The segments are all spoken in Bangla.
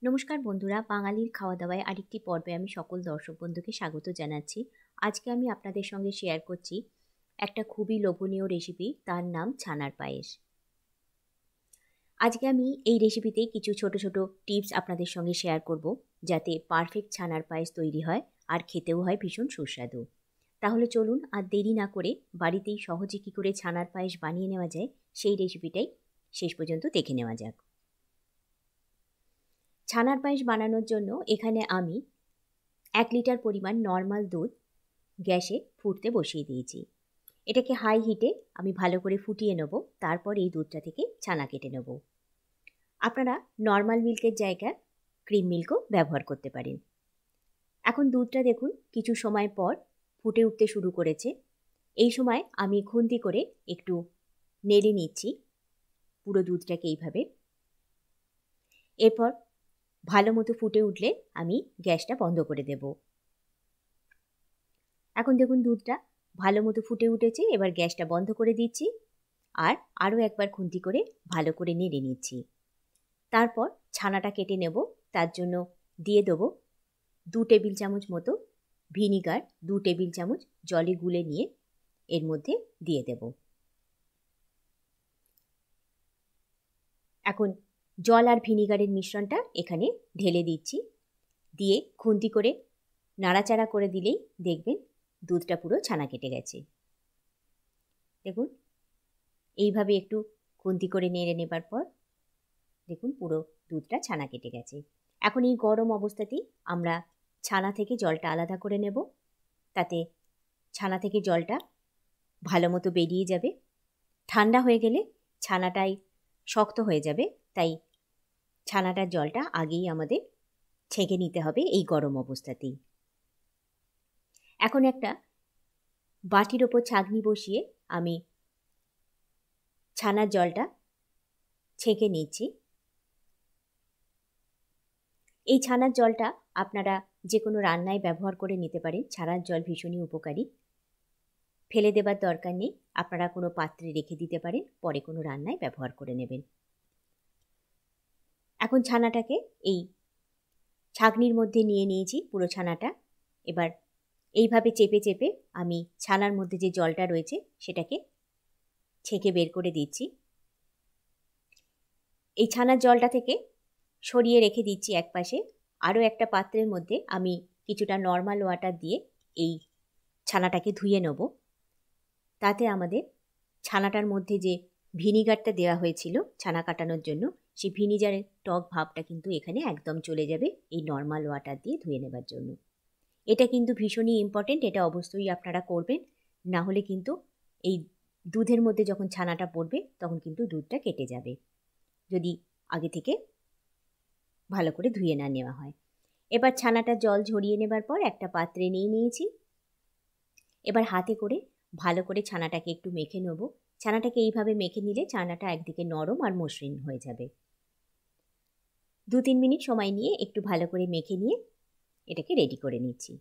নমস্কার বন্ধুরা, বাঙালির খাওয়া দাওয়ায় আরেকটি পর্বে আমি সকল দর্শক বন্ধুকে স্বাগত জানাচ্ছি। আজকে আমি আপনাদের সঙ্গে শেয়ার করছি একটা খুবই লোভনীয় রেসিপি, তার নাম ছানার পায়েস। আজকে আমি এই রেসিপিতে কিছু ছোট ছোট টিপস আপনাদের সঙ্গে শেয়ার করব, যাতে পারফেক্ট ছানার পায়েস তৈরি হয় আর খেতেও হয় ভীষণ সুস্বাদু। তাহলে চলুন আর দেরি না করে বাড়িতেই সহজে কী করে ছানার পায়েস বানিয়ে নেওয়া যায় সেই রেসিপিটাই শেষ পর্যন্ত দেখে নেওয়া যাক। ছানার পায়েস বানানোর জন্য এখানে আমি 1 লিটার পরিমাণ নর্মাল দুধ গ্যাসে ফুটতে বসিয়ে দিয়েছি। এটাকে হাই হিটে আমি ভালো করে ফুটিয়ে নেব, তারপর এই দুধটা থেকে ছানা কেটে নেব। আপনারা নর্মাল মিল্কের জায়গায় ক্রিম মিল্কও ব্যবহার করতে পারেন। এখন দুধটা দেখুন কিছু সময় পর ফুটে উঠতে শুরু করেছে। এই সময় আমি খুন্তি করে একটু নেড়ে নিচ্ছি পুরো দুধটাকে এইভাবে। এরপর ভালো মতো ফুটে উঠলে আমি গ্যাসটা বন্ধ করে দেব। এখন দেখুন দুধটা ভালো মতো ফুটে উঠেছে, এবার গ্যাসটা বন্ধ করে দিচ্ছি আর আরও একবার খুন্তি করে ভালো করে নেড়ে নিচ্ছি। তারপর ছানাটা কেটে নেব। তার জন্য দিয়ে দেবো 2 টেবিল চামচ মতো ভিনিগার, 2 টেবিল চামচ জলে গুলে নিয়ে এর মধ্যে দিয়ে দেব। এখন জল আর ভিনিগারের মিশ্রণটা এখানে ঢেলে দিচ্ছি, দিয়ে খুন্তি করে নাড়াচাড়া করে দিলেই দেখবেন দুধটা পুরো ছানা কেটে গেছে। দেখুন এইভাবে একটু খুন্তি করে নেড়ে নেবার পর দেখুন পুরো দুধটা ছানা কেটে গেছে। এখন এই গরম অবস্থাতেই আমরা ছানা থেকে জলটা আলাদা করে নেব, তাতে ছানা থেকে জলটা ভালো মতো বেরিয়ে যাবে। ঠান্ডা হয়ে গেলে ছানাটাই শক্ত হয়ে যাবে, তাই ছানাটার জলটা আগেই আমাদের ছেঁকে নিতে হবে এই গরম অবস্থাতেই। এখন একটা বাটির ওপর ছাঁকনি বসিয়ে আমি ছানার জলটা ছেঁকে নিচ্ছি। এই ছানার জলটা আপনারা যে কোনো রান্নায় ব্যবহার করে নিতে পারেন। ছানার জল ভীষণই উপকারী, ফেলে দেবার দরকার নেই। আপনারা কোনো পাত্রে রেখে দিতে পারেন, পরে কোনো রান্নায় ব্যবহার করে নেবেন। এখন ছানাটাকে এই ছাঁকনির মধ্যে নিয়ে নিয়েছি পুরো ছানাটা। এবার এইভাবে চেপে চেপে আমি ছানার মধ্যে যে জলটা রয়েছে সেটাকে ছেঁকে বের করে দিচ্ছি। এই ছানার জলটা থেকে সরিয়ে রেখে দিচ্ছি একপাশে। আরও একটা পাত্রের মধ্যে আমি কিছুটা নর্মাল ওয়াটার দিয়ে এই ছানাটাকে ধুয়ে নেব। তাতে আমাদের ছানাটার মধ্যে যে ভিনিগারটা দেওয়া হয়েছিল ছানা কাটানোর জন্য, সেই ভিনিগারের টক ভাবটা কিন্তু এখানে একদম চলে যাবে এই নর্মাল ওয়াটার দিয়ে ধুয়ে নেবার জন্য। এটা কিন্তু ভীষণই ইম্পর্টেন্ট, এটা অবশ্যই আপনারা করবেন। না হলে কিন্তু এই দুধের মধ্যে যখন ছানাটা পড়বে তখন কিন্তু দুধটা কেটে যাবে, যদি আগে থেকে ভালো করে ধুয়ে না নেওয়া হয়। এবার ছানাটা জল ঝরিয়ে নেবার পর একটা পাত্রে নিয়ে নিয়েছি। এবার হাতে করে ভালো করে ছানাটাকে একটু মেখে নেব। ছানাটাকে এইভাবে মেখে নিলে ছানাটা একদিকে নরম আর মসৃণ হয়ে যাবে। 2-3 মিনিট সময় নিয়ে একটু ভালো করে মেখে নিয়ে এটাকে রেডি করে নিচ্ছি।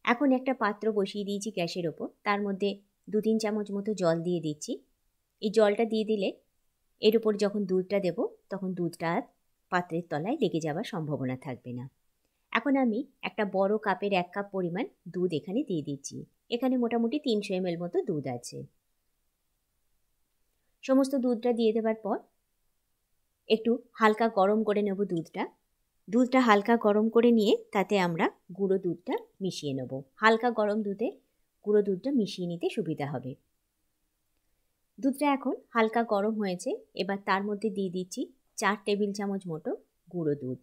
এখন একটা পাত্র বসিয়ে দিয়েছি গ্যাসের ওপর, তার মধ্যে 2-3 চামচ মতো জল দিয়ে দিচ্ছি। এই জলটা দিয়ে দিলে এর উপর যখন দুধটা দেব তখন দুধটা আর পাত্রের তলায় লেগে যাওয়ার সম্ভাবনা থাকবে না। এখন আমি একটা বড় কাপের 1 কাপ পরিমাণ দুধ এখানে দিয়ে দিচ্ছি। এখানে মোটামুটি 300 ml মতো দুধ আছে। সমস্ত দুধটা দিয়ে দেবার পর একটু হালকা গরম করে নেব দুধটা। দুধটা হালকা গরম করে নিয়ে তাতে আমরা গুঁড়ো দুধটা মিশিয়ে নেব। হালকা গরম দুধে গুঁড়ো দুধটা মিশিয়ে নিতে সুবিধা হবে। দুধটা এখন হালকা গরম হয়েছে, এবার তার মধ্যে দিয়ে দিচ্ছি 4 টেবিল চামচ মতো গুঁড়ো দুধ।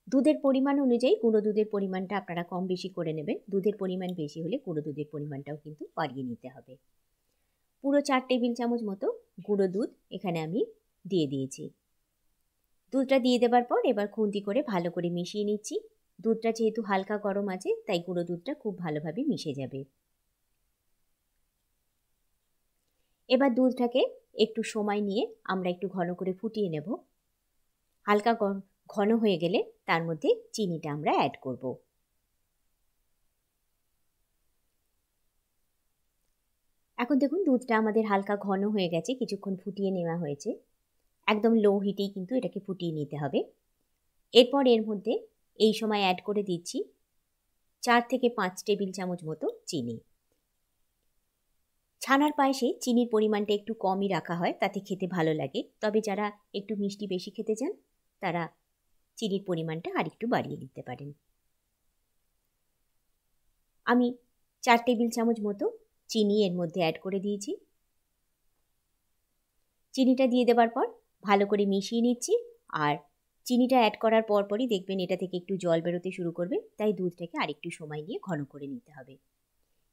দুধের পরিমাণ অনুযায়ী গুঁড়ো দুধের পরিমাণটা আপনারা কম বেশি করে নেবেন। দুধের পরিমাণ বেশি হলে গুঁড়ো দুধের পরিমাণটাও কিন্তু বাড়িয়ে নিতে হবে। পুরো 4 টেবিল চামচ মতো গুঁড়ো দুধ এখানে আমি দিয়ে দিয়েছি। দুধটা দিয়ে দেবার পর এবার খুন্তি করে ভালো করে মিশিয়ে নিচ্ছি। দুধটা যেহেতু হালকা গরম আছে তাই গুঁড়ো দুধটা খুব ভালোভাবে মিশে যাবে। এবার দুধটাকে একটু সময় নিয়ে আমরা একটু ঘন করে ফুটিয়ে নেব। হালকা ঘন হয়ে গেলে তার মধ্যে চিনিটা আমরা অ্যাড করব। এখন দেখুন দুধটা আমাদের হালকা ঘন হয়ে গেছে, কিছুক্ষণ ফুটিয়ে নেওয়া হয়েছে। একদম লো হিটেই কিন্তু এটাকে ফুটিয়ে নিতে হবে। এরপর এর মধ্যে এই সময় অ্যাড করে দিচ্ছি 4 থেকে 5 টেবিল চামচ মতো চিনি। ছানার পায়েসে চিনির পরিমাণটা একটু কমই রাখা হয়, তাতে খেতে ভালো লাগে। তবে যারা একটু মিষ্টি বেশি খেতে চান তারা চিনির পরিমাণটা আরেকটু বাড়িয়ে দিতে পারেন। আমি 4 টেবিল চামচ মতো চিনি এর মধ্যে অ্যাড করে দিয়েছি। চিনিটা দিয়ে দেওয়ার পর ভালো করে মিশিয়ে নিচ্ছি। আর চিনিটা অ্যাড করার পরপরই দেখবেন এটা থেকে একটু জল বেরোতে শুরু করবে, তাই দুধটাকে আরেকটু সময় নিয়ে ঘন করে নিতে হবে।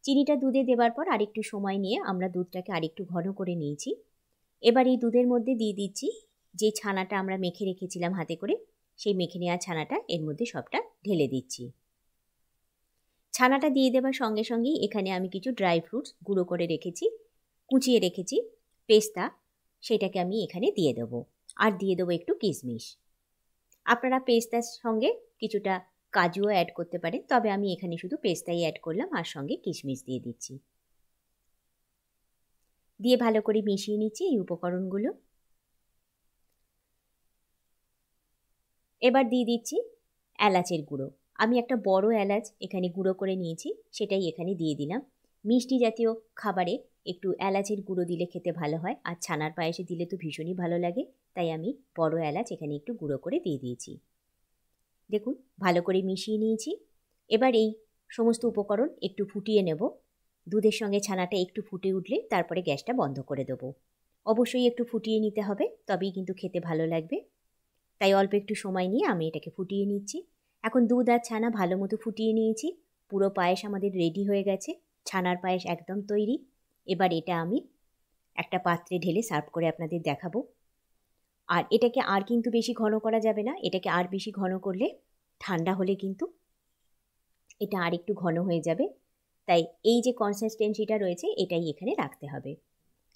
চিনিটা দুধে দেওয়ার পর আরেকটু সময় নিয়ে আমরা দুধটাকে আরেকটু ঘন করে নিয়েছি। এবার এই দুধের মধ্যে দিয়ে দিচ্ছি যে ছানাটা আমরা মেখে রেখেছিলাম হাতে করে, সেই মেখে নেওয়া ছানাটা এর মধ্যে সবটা ঢেলে দিচ্ছি। ছানাটা দিয়ে দেওয়ার সঙ্গে সঙ্গেই এখানে আমি কিছু ড্রাই ফ্রুটস গুঁড়ো করে রেখেছি, কুচিয়ে রেখেছি, পেস্তা, সেটাকে আমি এখানে দিয়ে দেবো। আর দিয়ে দেবো একটু কিশমিশ। আপনারা পেস্তার সঙ্গে কিছুটা কাজুও অ্যাড করতে পারেন, তবে আমি এখানে শুধু পেস্তাই অ্যাড করলাম আর সঙ্গে কিশমিশ দিয়ে দিচ্ছি। দিয়ে ভালো করে মিশিয়ে নিচ্ছি এই উপকরণগুলো। এবার দিয়ে দিচ্ছি এলাচের গুঁড়ো। আমি একটা বড় এলাচ এখানে গুঁড়ো করে নিয়েছি, সেটাই এখানে দিয়ে দিলাম। মিষ্টি জাতীয় খাবারে একটু এলাচের গুঁড়ো দিলে খেতে ভালো হয়, আর ছানার পায়েসে দিলে তো ভীষণই ভালো লাগে, তাই আমি বড় এলাচ এখানে একটু গুঁড়ো করে দিয়ে দিয়েছি। দেখুন ভালো করে মিশিয়ে নিয়েছি। এবার এই সমস্ত উপকরণ একটু ফুটিয়ে নেব। দুধের সঙ্গে ছানাটা একটু ফুটে উঠলে তারপরে গ্যাসটা বন্ধ করে দেবো। অবশ্যই একটু ফুটিয়ে নিতে হবে, তবেই কিন্তু খেতে ভালো লাগবে। তাই অল্প একটু সময় নিয়ে আমি এটাকে ফুটিয়ে নিচ্ছি। এখন দুধ আর ছানা ভালো মতো ফুটিয়ে নিয়েছি। পুরো পায়েস আমাদের রেডি হয়ে গেছে। ছানার পায়েস একদম তৈরি। এবার এটা আমি একটা পাত্রে ঢেলে সার্ভ করে আপনাদের দেখাবো। আর এটাকে আর কিন্তু বেশি ঘন করা যাবে না। এটাকে আর বেশি ঘন করলে ঠান্ডা হলে কিন্তু এটা আর একটু ঘন হয়ে যাবে। তাই এই যে কনসিস্টেন্সিটা রয়েছে এটাই এখানে রাখতে হবে।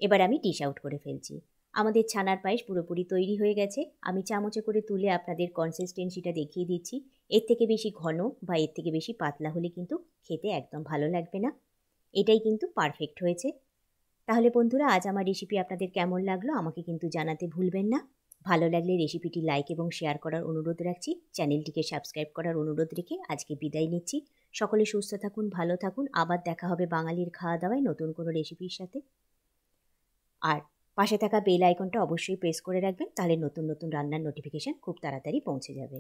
এবার আমি ডিশ আউট করে ফেলছি। আমাদের ছানার পায়েস পুরোপুরি তৈরি হয়ে গেছে। আমি চামচে করে তুলে আপনাদের কনসিস্টেন্সিটা দেখিয়ে দিচ্ছি। এর থেকে বেশি ঘন বা এর থেকে বেশি পাতলা হলে কিন্তু খেতে একদম ভালো লাগবে না। এটাই কিন্তু পারফেক্ট হয়েছে। তাহলে বন্ধুরা, আজ আমার রেসিপি আপনাদের কেমন লাগলো আমাকে কিন্তু জানাতে ভুলবেন না। ভালো লাগলে রেসিপিটি লাইক এবং শেয়ার করার অনুরোধ রাখছি। চ্যানেলটিকে সাবস্ক্রাইব করার অনুরোধ রেখে আজকে বিদায় নিচ্ছি। সকলে সুস্থ থাকুন, ভালো থাকুন। আবার দেখা হবে বাঙালির খাওয়া দাওয়ায় নতুন কোনো রেসিপির সাথে। আর পাশে থাকা বেল আইকনটা অবশ্যই প্রেস করে রাখবেন, তাহলে নতুন নতুন রান্নার নোটিফিকেশান খুব তাড়াতাড়ি পৌঁছে যাবে।